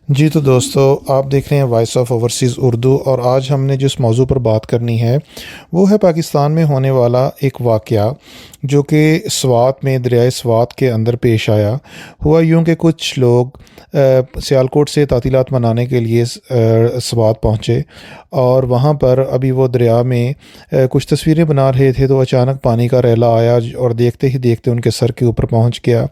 جی تو دوستو، آپ دیکھ رہے ہیں وائس آف اوورسیز اردو، اور آج ہم نے جس موضوع پر بات کرنی ہے وہ ہے پاکستان میں ہونے والا ایک واقعہ جو کہ سوات میں دریائے سوات کے اندر پیش آیا۔ ہوا یوں کہ کچھ لوگ سیالکوٹ سے تعطیلات منانے کے لیے سوات پہنچے، اور وہاں پر ابھی وہ دریا میں کچھ تصویریں بنا رہے تھے تو اچانک پانی کا ریلا آیا اور دیکھتے ہی دیکھتے ان کے سر کے اوپر پہنچ گیا۔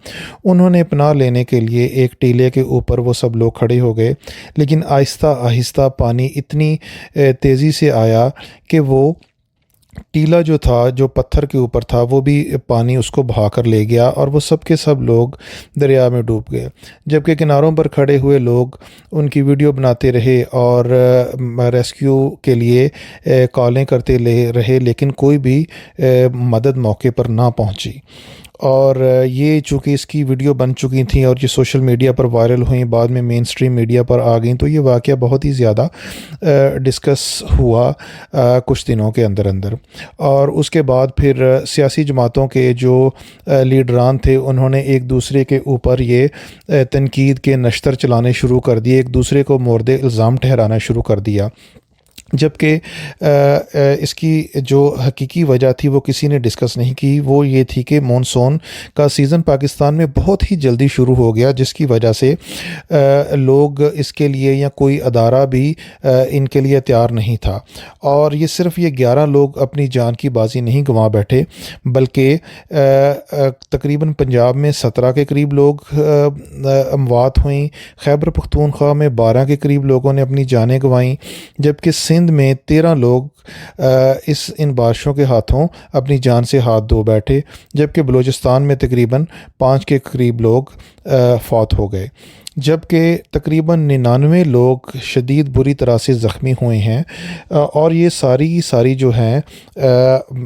انہوں نے پناہ لینے کے لیے ایک ٹیلے کے اوپر وہ سب لوگ کھڑے ہو گئے، لیکن آہستہ آہستہ پانی اتنی تیزی سے آیا کہ وہ ٹیلا جو تھا، جو پتھر کے اوپر تھا، وہ بھی پانی اس کو بہا کر لے گیا اور وہ سب کے سب لوگ دریا میں ڈوب گئے۔ جبکہ کناروں پر کھڑے ہوئے لوگ ان کی ویڈیو بناتے رہے اور ریسکیو کے لیے کالیں کرتے رہے، لیکن کوئی بھی مدد موقع پر نہ پہنچی۔ اور یہ چونکہ اس کی ویڈیو بن چکی تھیں اور یہ سوشل میڈیا پر وائرل ہوئیں، بعد میں مین سٹریم میڈیا پر آ گئیں، تو یہ واقعہ بہت ہی زیادہ ڈسکس ہوا کچھ دنوں کے اندر اندر۔ اور اس کے بعد پھر سیاسی جماعتوں کے جو لیڈران تھے، انہوں نے ایک دوسرے کے اوپر یہ تنقید کے نشتر چلانے شروع کر دیے، ایک دوسرے کو مورد الزام ٹھہرانا شروع کر دیا۔ جبکہ اس کی جو حقیقی وجہ تھی وہ کسی نے ڈسکس نہیں کی۔ وہ یہ تھی کہ مونسون کا سیزن پاکستان میں بہت ہی جلدی شروع ہو گیا، جس کی وجہ سے لوگ اس کے لیے یا کوئی ادارہ بھی ان کے لیے تیار نہیں تھا۔ اور یہ صرف یہ 11 لوگ اپنی جان کی بازی نہیں گنوا بیٹھے، بلکہ تقریباً پنجاب میں 17 کے قریب لوگ اموات ہوئیں، خیبر پختونخوا میں 12 کے قریب لوگوں نے اپنی جانیں گنوائیں، جبکہ سندھ میں 13 لوگ ان بارشوں کے ہاتھوں اپنی جان سے ہاتھ دھو بیٹھے، جبکہ بلوچستان میں تقریباً 5 کے قریب لوگ فوت ہو گئے، جبکہ تقریباً 99 لوگ شدید بری طرح سے زخمی ہوئے ہیں۔ اور یہ ساری جو ہیں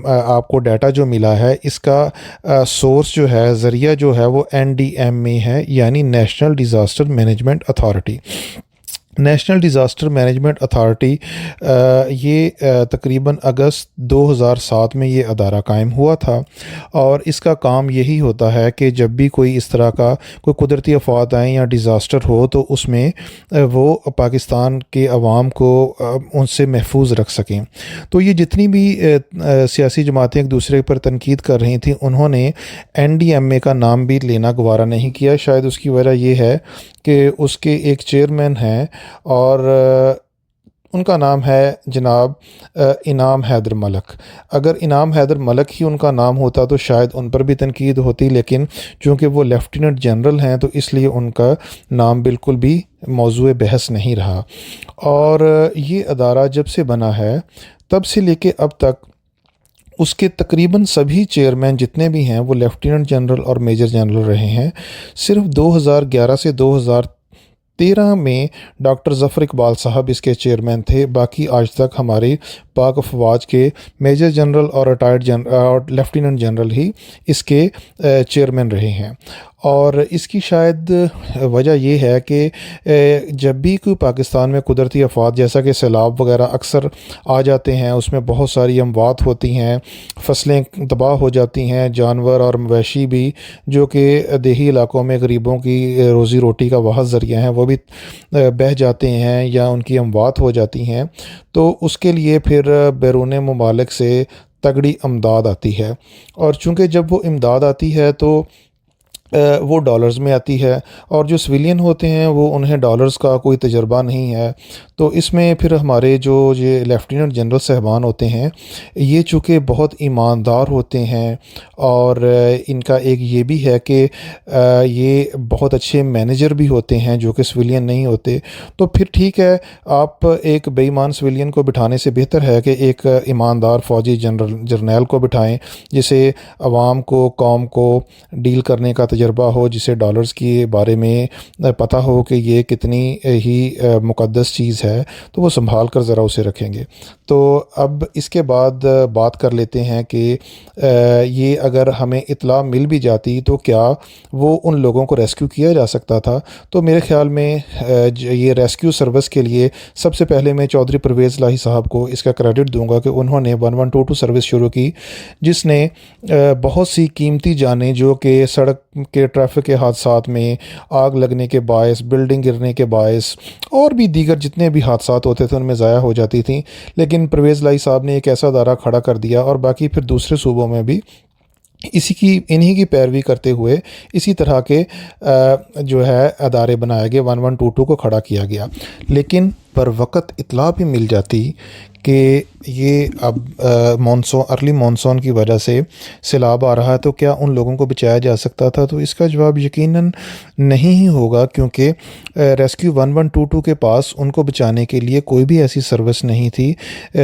آپ کو ڈیٹا جو ملا ہے، اس کا سورس جو ہے، ذریعہ جو ہے، وہ NDMA ہے، یعنی national disaster management authority. National disaster management authority یہ تقریباً اگست 2007 میں یہ ادارہ قائم ہوا تھا، اور اس کا کام یہی ہوتا ہے کہ جب بھی کوئی اس طرح کا کوئی قدرتی آفات آئیں یا ڈیزاسٹر ہو تو اس میں وہ پاکستان کے عوام کو ان سے محفوظ رکھ سکیں۔ تو یہ جتنی بھی سیاسی جماعتیں ایک دوسرے پر تنقید کر رہی تھیں، انہوں نے NDMA کا نام بھی لینا گوارا نہیں کیا۔ شاید اس کی وجہ یہ ہے کہ اس کے ایک چیئرمین ہیں اور ان کا نام ہے جناب انعام حیدر ملک۔ اگر انعام حیدر ملک ہی ان کا نام ہوتا تو شاید ان پر بھی تنقید ہوتی، لیکن چونکہ وہ لیفٹیننٹ جنرل ہیں تو اس لیے ان کا نام بالکل بھی موضوع بحث نہیں رہا۔ اور یہ ادارہ جب سے بنا ہے تب سے لے کے اب تک اس کے تقریباً سبھی چیئرمین جتنے بھی ہیں وہ لیفٹیننٹ جنرل اور میجر جنرل رہے ہیں۔ صرف 2011 سے 2013 میں ڈاکٹر ظفر اقبال صاحب اس کے چیئرمین تھے، باقی آج تک ہمارے پاک افواج کے میجر جنرل اور ریٹائرڈ اور لیفٹیننٹ جنرل ہی اس کے چیئرمین رہے ہیں۔ اور اس کی شاید وجہ یہ ہے کہ جب بھی کوئی پاکستان میں قدرتی آفات جیسا کہ سیلاب وغیرہ اکثر آ جاتے ہیں، اس میں بہت ساری اموات ہوتی ہیں، فصلیں تباہ ہو جاتی ہیں، جانور اور مویشی بھی جو کہ دیہی علاقوں میں غریبوں کی روزی روٹی کا واحد ذریعہ ہیں، وہ بھی بہہ جاتے ہیں یا ان کی اموات ہو جاتی ہیں، تو اس کے لیے پھر بیرون ممالک سے تگڑی امداد آتی ہے۔ اور چونکہ جب وہ امداد آتی ہے تو وہ ڈالرز میں آتی ہے، اور جو سویلین ہوتے ہیں وہ انہیں ڈالرز کا کوئی تجربہ نہیں ہے، تو اس میں پھر ہمارے جو یہ لیفٹیننٹ جنرل صاحبان ہوتے ہیں یہ چونکہ بہت ایماندار ہوتے ہیں، اور ان کا ایک یہ بھی ہے کہ یہ بہت اچھے مینیجر بھی ہوتے ہیں جو کہ سویلین نہیں ہوتے، تو پھر ٹھیک ہے، آپ ایک بے ایمان سویلین کو بٹھانے سے بہتر ہے کہ ایک ایماندار فوجی جرنیل کو بٹھائیں جسے عوام کو، قوم کو ڈیل کرنے کا تجربہ ہو، جسے ڈالرز کے بارے میں پتہ ہو کہ یہ کتنی ہی مقدس چیز ہے، تو وہ سنبھال کر ذرا اسے رکھیں گے۔ تو اب اس کے بعد بات کر لیتے ہیں کہ یہ اگر ہمیں اطلاع مل بھی جاتی تو کیا وہ ان لوگوں کو ریسکیو کیا جا سکتا تھا؟ تو میرے خیال میں یہ ریسکیو سروس کے لیے سب سے پہلے میں چودھری پرویز الہی صاحب کو اس کا کریڈٹ دوں گا کہ انہوں نے 1122 سروس شروع کی، جس نے بہت سی قیمتی جانیں جو کہ سڑک کے ٹریفک کے حادثات میں آگ لگنے کے باعث، بلڈنگ گرنے کے باعث اور بھی دیگر جتنے بھی حادثات ہوتے تھے ان میں ضائع ہو جاتی تھیں، لیکن پرویز الہی صاحب نے ایک ایسا ادارہ کھڑا کر دیا اور باقی پھر دوسرے صوبوں میں بھی انہی کی پیروی کرتے ہوئے اسی طرح کے جو ہے ادارے بنائے گئے، 1122 کو کھڑا کیا گیا۔ لیکن پر وقت اطلاع بھی مل جاتی کہ یہ اب ارلی مانسون کی وجہ سے سیلاب آ رہا ہے، تو کیا ان لوگوں کو بچایا جا سکتا تھا؟ تو اس کا جواب یقیناً نہیں ہی ہوگا، کیونکہ ریسکیو 1122 کے پاس ان کو بچانے کے لیے کوئی بھی ایسی سروس نہیں تھی۔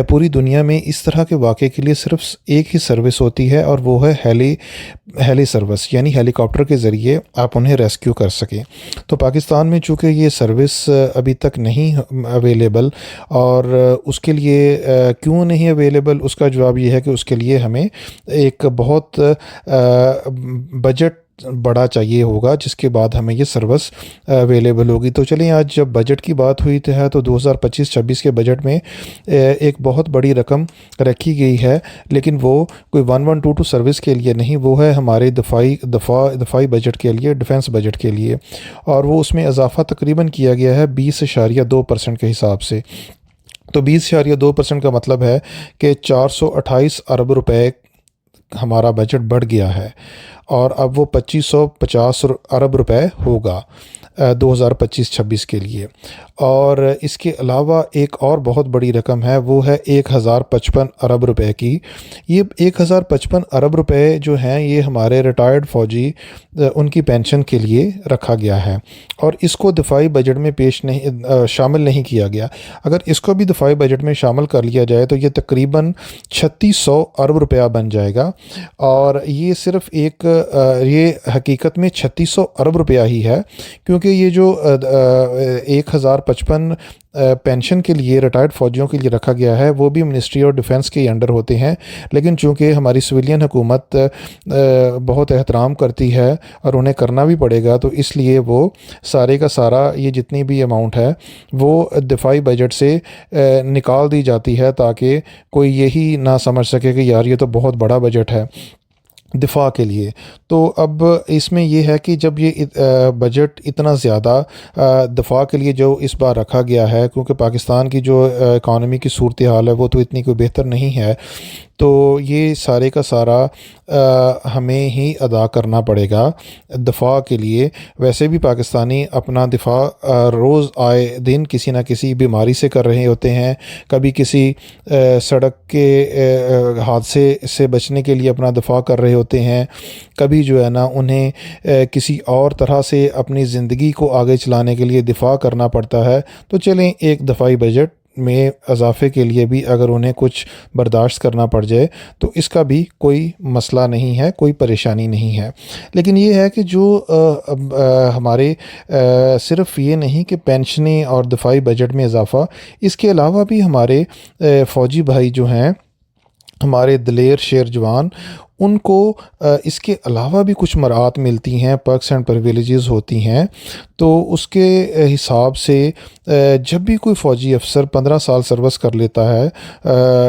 پوری دنیا میں اس طرح کے واقعے کے لیے صرف ایک ہی سروس ہوتی ہے اور وہ ہے ہیلی سروس، یعنی ہیلی کاپٹر کے ذریعے آپ انہیں ریسکیو کر سکیں۔ تو پاکستان میں چونکہ یہ سروس ابھی تک نہیں اویلیبل، اور اس کے لیے کیوں نہیں اویلیبل، اس کا جواب یہ ہے کہ اس کے لیے ہمیں ایک بہت بجٹ بڑا چاہیے ہوگا، جس کے بعد ہمیں یہ سروس اویلیبل ہوگی۔ تو چلیں، آج جب بجٹ کی بات ہوئی ہے تو 2025-26 کے بجٹ میں ایک بہت بڑی رقم رکھی گئی ہے، لیکن وہ کوئی 1122 سروس کے لیے نہیں، وہ ہے ہمارے دفاعی بجٹ کے لیے، ڈیفنس بجٹ کے لیے، اور وہ اس میں اضافہ تقریباً کیا گیا ہے 20.2% کے حساب سے۔ تو 20.2% کا مطلب ہے کہ 428 ارب روپے ہمارا بجٹ بڑھ گیا ہے، اور اب وہ 2550 ارب روپے ہوگا 2025-26 کے لیے۔ اور اس کے علاوہ ایک اور بہت بڑی رقم ہے، وہ ہے 1055 ارب روپے کی۔ یہ 1055 ارب روپے جو ہیں یہ ہمارے ریٹائرڈ فوجی ان کی پینشن کے لیے رکھا گیا ہے، اور اس کو دفاعی بجٹ میں شامل نہیں کیا گیا۔ اگر اس کو بھی دفاعی بجٹ میں شامل کر لیا جائے تو یہ تقریباً 3600 ارب روپیہ بن جائے گا، اور یہ صرف یہ حقیقت میں 3600 ارب روپیہ ہی ہے، کیونکہ یہ جو 1055 پینشن کے لیے ریٹائرڈ فوجیوں کے لیے رکھا گیا ہے وہ بھی منسٹری آف ڈیفنس کے انڈر ہوتے ہیں، لیکن چونکہ ہماری سویلین حکومت بہت احترام کرتی ہے اور انہیں کرنا بھی پڑے گا، تو اس لیے وہ سارے کا سارا یہ جتنی بھی اماؤنٹ ہے وہ دفاعی بجٹ سے نکال دی جاتی ہے، تاکہ کوئی یہی نہ سمجھ سکے کہ یار یہ تو بہت بڑا بجٹ ہے دفاع کے لیے۔ تو اب اس میں یہ ہے کہ جب یہ بجٹ اتنا زیادہ دفاع کے لیے جو اس بار رکھا گیا ہے، کیونکہ پاکستان کی جو اکانومی کی صورتحال ہے وہ تو اتنی کوئی بہتر نہیں ہے، تو یہ سارے کا سارا ہمیں ہی ادا کرنا پڑے گا دفاع کے لیے۔ ویسے بھی پاکستانی اپنا دفاع روز آئے دن کسی نہ کسی بیماری سے کر رہے ہوتے ہیں، کبھی کسی سڑک کے حادثے سے بچنے کے لیے اپنا دفاع کر رہے ہوتے ہیں، کبھی جو ہے نا انہیں کسی اور طرح سے اپنی زندگی کو آگے چلانے کے لیے دفاع کرنا پڑتا ہے۔ تو چلیں، ایک دفاعی بجٹ میں اضافے کے لیے بھی اگر انہیں کچھ برداشت کرنا پڑ جائے تو اس کا بھی کوئی مسئلہ نہیں ہے، کوئی پریشانی نہیں ہے۔ لیکن یہ ہے کہ جو ہمارے صرف یہ نہیں کہ پینشنیں اور دفاعی بجٹ میں اضافہ، اس کے علاوہ بھی ہمارے فوجی بھائی جو ہیں، ہمارے دلیر شیر جوان، ان کو اس کے علاوہ بھی کچھ مراعات ملتی ہیں، پرکس اینڈ پریویلیجز ہوتی ہیں۔ تو اس کے حساب سے جب بھی کوئی فوجی افسر 15 سال سروس کر لیتا ہے،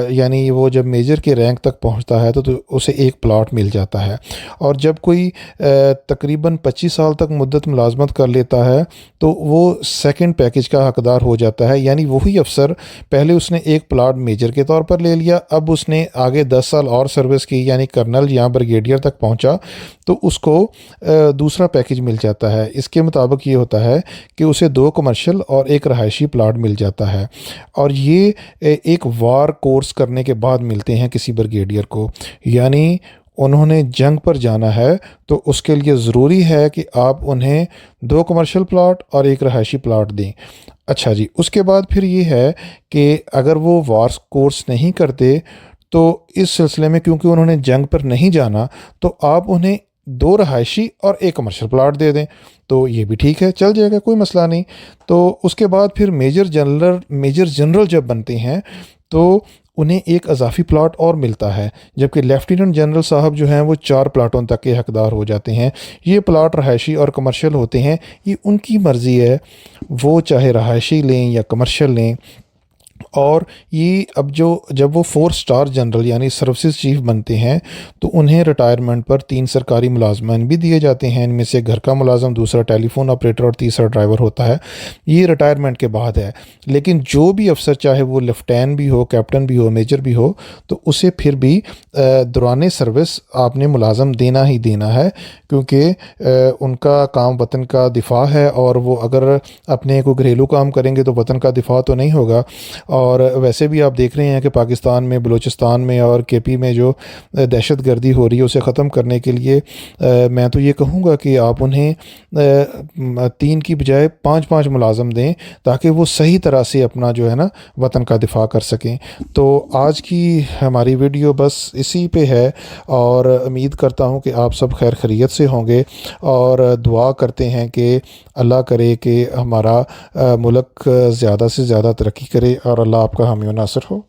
یعنی وہ جب میجر کے رینک تک پہنچتا ہے تو اسے ایک پلاٹ مل جاتا ہے، اور جب کوئی تقریباً 25 سال تک مدت ملازمت کر لیتا ہے تو وہ سیکنڈ پیکج کا حقدار ہو جاتا ہے۔ یعنی وہی افسر پہلے اس نے ایک پلاٹ میجر کے طور پر لے لیا، اب اس نے آگے 10 سال اور سروس کی، یعنی کرنل یا بریگیڈیئر تک پہنچا تو اس کو دوسرا پیکج مل جاتا ہے۔ اس کے مطابق یہ ہوتا ہے کہ اسے 2 کمرشل اور 1 رہائشی پلاٹ مل جاتا ہے، اور یہ ایک وار کورس کرنے کے بعد ملتے ہیں کسی بریگیڈیئر کو، یعنی انہوں نے جنگ پر جانا ہے تو اس کے لیے ضروری ہے کہ آپ انہیں 2 کمرشل پلاٹ اور 1 رہائشی پلاٹ دیں۔ اچھا جی، اس کے بعد پھر یہ ہے کہ اگر وہ وار کورس نہیں کرتے تو اس سلسلے میں کیونکہ انہوں نے جنگ پر نہیں جانا تو آپ انہیں 2 رہائشی اور 1 کمرشل پلاٹ دے دیں، تو یہ بھی ٹھیک ہے، چل جائے گا، کوئی مسئلہ نہیں۔ تو اس کے بعد پھر میجر جنرل جب بنتے ہیں تو انہیں ایک اضافی پلاٹ اور ملتا ہے، جبکہ لیفٹیننٹ جنرل صاحب جو ہیں وہ 4 پلاٹوں تک کے حقدار ہو جاتے ہیں۔ یہ پلاٹ رہائشی اور کمرشل ہوتے ہیں، یہ ان کی مرضی ہے، وہ چاہے رہائشی لیں یا کمرشل لیں۔ اور یہ جب وہ 4 اسٹار جنرل یعنی سروسز چیف بنتے ہیں تو انہیں ریٹائرمنٹ پر 3 سرکاری ملازمان بھی دیے جاتے ہیں، ان میں سے گھر کا ملازم، دوسرا ٹیلی فون آپریٹر اور تیسرا ڈرائیور ہوتا ہے۔ یہ ریٹائرمنٹ کے بعد ہے، لیکن جو بھی افسر چاہے وہ لیفٹیننٹ بھی ہو، کیپٹن بھی ہو، میجر بھی ہو، تو اسے پھر بھی دوران سروس آپ نے ملازم دینا ہی دینا ہے، کیونکہ ان کا کام وطن کا دفاع ہے، اور وہ اگر اپنے کو گھریلو کام کریں گے تو وطن کا دفاع تو نہیں ہوگا۔ اور ویسے بھی آپ دیکھ رہے ہیں کہ پاکستان میں، بلوچستان میں اور کے پی میں جو دہشت گردی ہو رہی ہے اسے ختم کرنے کے لیے میں تو یہ کہوں گا کہ آپ انہیں 3 کی بجائے 5 ملازم دیں، تاکہ وہ صحیح طرح سے اپنا جو ہے نا وطن کا دفاع کر سکیں۔ تو آج کی ہماری ویڈیو بس اسی پہ ہے، اور امید کرتا ہوں کہ آپ سب خیر خیریت سے ہوں گے، اور دعا کرتے ہیں کہ اللہ کرے کہ ہمارا ملک زیادہ سے زیادہ ترقی کرے، اور اللہ آپ کا حامی و ناصر ہو۔